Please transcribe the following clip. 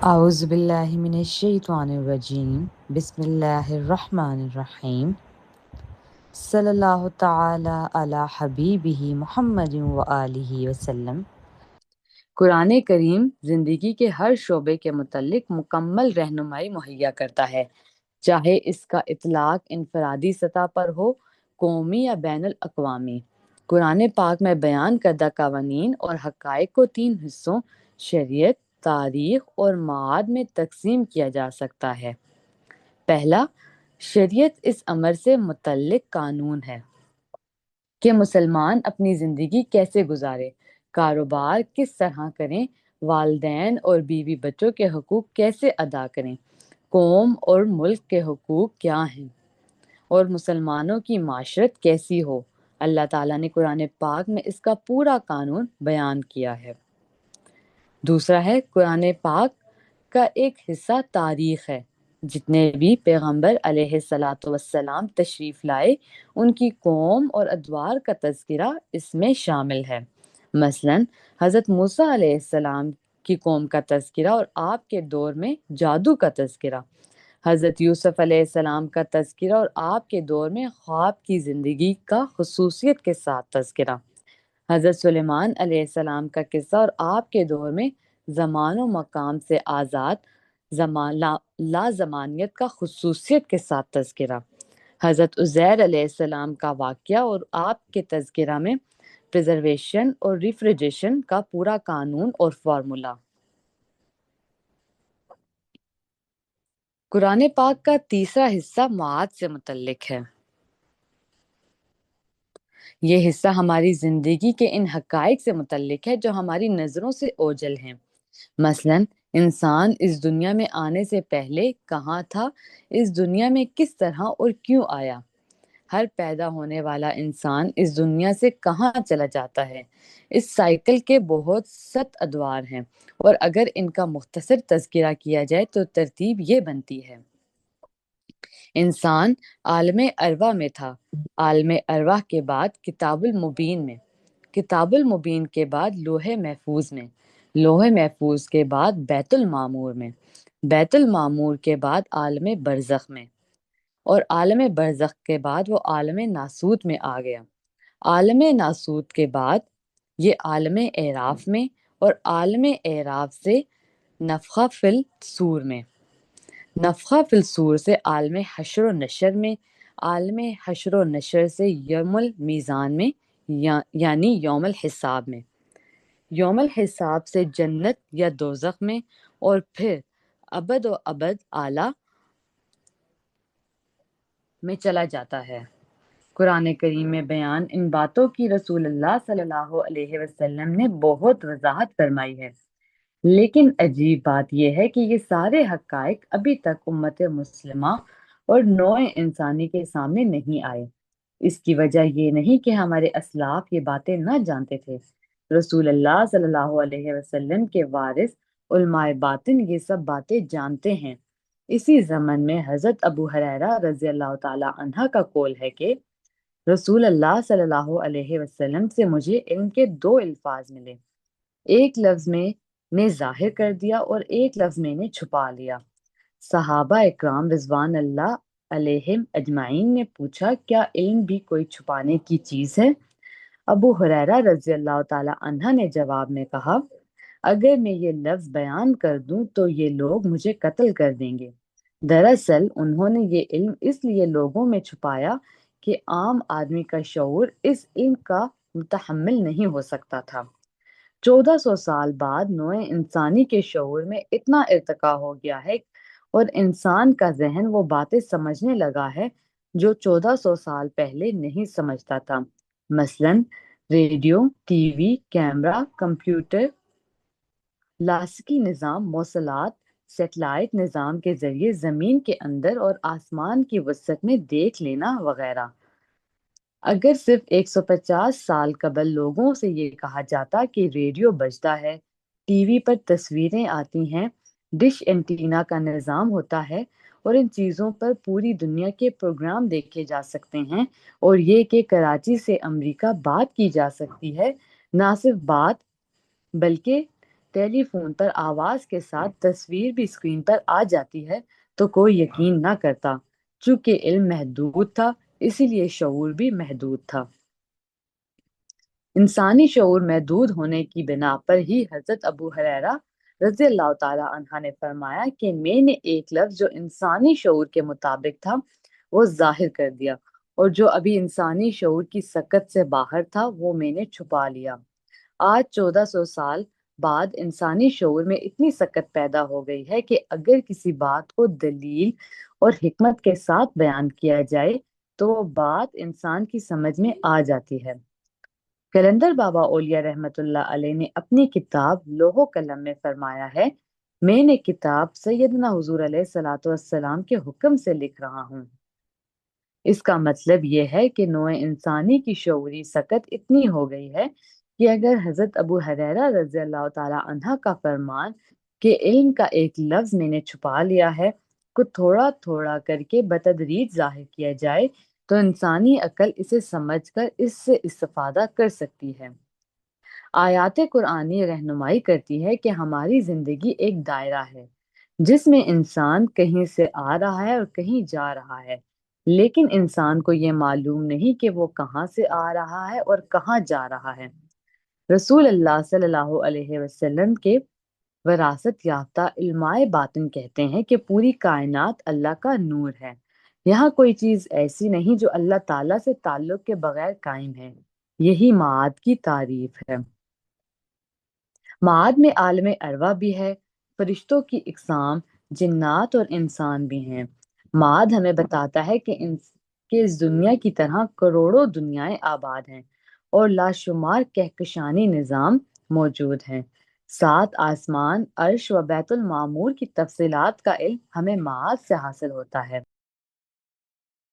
اعوذ باللہ من الشیطان الرجیم بسم اللہ الرحمن الرحیم صلی اللہ تعالی علی حبیبہ محمد وآلہ وسلم۔ قرآن کریم زندگی کے ہر شعبے کے متعلق مکمل رہنمائی مہیا کرتا ہے، چاہے اس کا اطلاق انفرادی سطح پر ہو، قومی یا بین الاقوامی۔ قرآن پاک میں بیان کردہ قوانین اور حقائق کو 3 حصوں شریعت، تاریخ اور معاد میں تقسیم کیا جا سکتا ہے۔ پہلا، شریعت اس امر سے متعلق قانون ہے کہ مسلمان اپنی زندگی کیسے گزارے، کاروبار کس طرح کریں، والدین اور بیوی بچوں کے حقوق کیسے ادا کریں، قوم اور ملک کے حقوق کیا ہیں، اور مسلمانوں کی معاشرت کیسی ہو۔ اللہ تعالیٰ نے قرآن پاک میں اس کا پورا قانون بیان کیا ہے۔ دوسرا ہے، قرآن پاک کا ایک حصہ تاریخ ہے۔ جتنے بھی پیغمبر علیہ الصلاۃ والسلام تشریف لائے، ان کی قوم اور ادوار کا تذکرہ اس میں شامل ہے۔ مثلاً حضرت موسیٰ علیہ السلام کی قوم کا تذکرہ اور آپ کے دور میں جادو کا تذکرہ، حضرت یوسف علیہ السلام کا تذکرہ اور آپ کے دور میں خواب کی زندگی کا خصوصیت کے ساتھ تذکرہ، حضرت سلیمان علیہ السلام کا قصہ اور آپ کے دور میں زمان و مقام سے آزاد لازمانیت کا خصوصیت کے ساتھ تذکرہ، حضرت عزیر علیہ السلام کا واقعہ اور آپ کے تذکرہ میں پریزرویشن اور ریفریجریشن کا پورا قانون اور فارمولا۔ قرآن پاک کا تیسرا حصہ معاد سے متعلق ہے۔ یہ حصہ ہماری زندگی کے ان حقائق سے متعلق ہے جو ہماری نظروں سے اوجھل ہیں۔ مثلاً انسان اس دنیا میں آنے سے پہلے کہاں تھا، اس دنیا میں کس طرح اور کیوں آیا، ہر پیدا ہونے والا انسان اس دنیا سے کہاں چلا جاتا ہے۔ اس سائیکل کے بہت ست ادوار ہیں، اور اگر ان کا مختصر تذکرہ کیا جائے تو ترتیب یہ بنتی ہے۔ انسان عالم ارواح میں تھا، عالم ارواح کے بعد کتاب المبین میں، کتاب المبین کے بعد لوح محفوظ میں، لوح محفوظ کے بعد بیت المعمور میں، بیت المعمور کے بعد عالم برزخ میں، اور عالم برزخ کے بعد وہ عالم ناسوت میں آ گیا۔ عالم ناسوت کے بعد یہ عالم اعراف میں، اور عالم اعراف سے نفخہ فی الصور میں، نفخہ فی الصور سے عالم حشر و نشر میں، عالم حشر و نشر سے یوم المیزان میں یعنی یوم الحساب میں، یوم الحساب سے جنت یا دوزخ میں، اور پھر ابد و ابد اعلیٰ میں چلا جاتا ہے۔ قرآن کریم میں بیان ان باتوں کی رسول اللہ صلی اللہ علیہ وسلم نے بہت وضاحت فرمائی ہے، لیکن عجیب بات یہ ہے کہ یہ سارے حقائق ابھی تک امت مسلمہ اور نوع انسانی کے سامنے نہیں آئے۔ اس کی وجہ یہ نہیں کہ ہمارے اسلاف یہ باتیں نہ جانتے تھے۔ رسول اللہ صلی اللہ علیہ وسلم کے وارث علماء باطن یہ سب باتیں جانتے ہیں۔ اسی زمن میں حضرت ابو ہریرہ رضی اللہ تعالی عنہ کا قول ہے کہ رسول اللہ صلی اللہ علیہ وسلم سے مجھے علم کے 2 الفاظ ملے، ایک لفظ میں نے ظاہر کر دیا اور ایک لفظ میں نے چھپا لیا۔ صحابہ اکرام رضوان اللہ علیہم اجمعین نے پوچھا، کیا علم بھی کوئی چھپانے کی چیز ہے؟ ابو ہریرہ رضی اللہ تعالی عنہ نے جواب میں کہا، اگر میں یہ لفظ بیان کر دوں تو یہ لوگ مجھے قتل کر دیں گے۔ دراصل انہوں نے یہ علم اس لیے لوگوں میں چھپایا کہ عام آدمی کا شعور اس علم کا متحمل نہیں ہو سکتا تھا۔ 1400 سال بعد نوع انسانی کے شعور میں اتنا ارتقا ہو گیا ہے اور انسان کا ذہن وہ باتیں سمجھنے لگا ہے جو 1400 سال پہلے نہیں سمجھتا تھا۔ مثلاً radio, T V, camera, computer, لاسکی نظام، مواصلات، سیٹلائٹ نظام کے ذریعے زمین کے اندر اور آسمان کی وسعت میں دیکھ لینا وغیرہ۔ اگر صرف 150 سال قبل لوگوں سے یہ کہا جاتا کہ ریڈیو بجتا ہے، ٹی وی پر تصویریں آتی ہیں، ڈش اینٹینا کا نظام ہوتا ہے اور ان چیزوں پر پوری دنیا کے پروگرام دیکھے جا سکتے ہیں، اور یہ کہ کراچی سے امریکہ بات کی جا سکتی ہے، نہ صرف بات بلکہ ٹیلی فون پر آواز کے ساتھ تصویر بھی اسکرین پر آ جاتی ہے تو کوئی یقین نہ کرتا۔ چونکہ علم محدود تھا، اسی لیے شعور بھی محدود تھا۔ انسانی شعور محدود ہونے کی بنا پر ہی حضرت ابو ہریرہ رضی اللہ تعالی عنہ نے فرمایا کہ میں نے ایک لفظ جو انسانی شعور کے مطابق تھا وہ ظاہر کر دیا، اور جو ابھی انسانی شعور کی سکت سے باہر تھا وہ میں نے چھپا لیا۔ آج 1400 سال بعد انسانی شعور میں اتنی سکت پیدا ہو گئی ہے کہ اگر کسی بات کو دلیل اور حکمت کے ساتھ بیان کیا جائے تو وہ بات انسان کی سمجھ میں آ جاتی ہے۔ کلندر بابا اولیاء رحمت اللہ علیہ نے اپنی کتاب لوح و قلم میں فرمایا ہے، میں نے کتاب سیدنا حضور علیہ الصلوۃ والسلام کے حکم سے لکھ رہا ہوں۔ اس کا مطلب یہ ہے کہ نوع انسانی کی شعوری سکت اتنی ہو گئی ہے کہ اگر حضرت ابو ہریرہ رضی اللہ تعالی عنہ کا فرمان کہ علم کا ایک لفظ میں نے چھپا لیا ہے کو تھوڑا تھوڑا کر کے بتدریج ظاہر کیا جائے تو انسانی عقل اسے سمجھ کر اس سے استفادہ کر سکتی ہے۔ آیات قرآنی رہنمائی کرتی ہے کہ ہماری زندگی ایک دائرہ ہے جس میں انسان کہیں سے آ رہا ہے اور کہیں جا رہا ہے، لیکن انسان کو یہ معلوم نہیں کہ وہ کہاں سے آ رہا ہے اور کہاں جا رہا ہے۔ رسول اللہ صلی اللہ علیہ وسلم کے وراثت یافتہ علماء باطن کہتے ہیں کہ پوری کائنات اللہ کا نور ہے، یہاں کوئی چیز ایسی نہیں جو اللہ تعالیٰ سے تعلق کے بغیر قائم ہے۔ یہی معاد کی تعریف ہے۔ معاد میں عالم ارواح بھی ہے، فرشتوں کی اقسام، جنات اور انسان بھی ہیں۔ معاد ہمیں بتاتا ہے کہ اس دنیا کی طرح کروڑوں دنیایں آباد ہیں اور لاشمار کہکشانی نظام موجود ہیں۔ 7 آسمان، عرش و بیت المعمور کی تفصیلات کا علم ہمیں معاد سے حاصل ہوتا ہے۔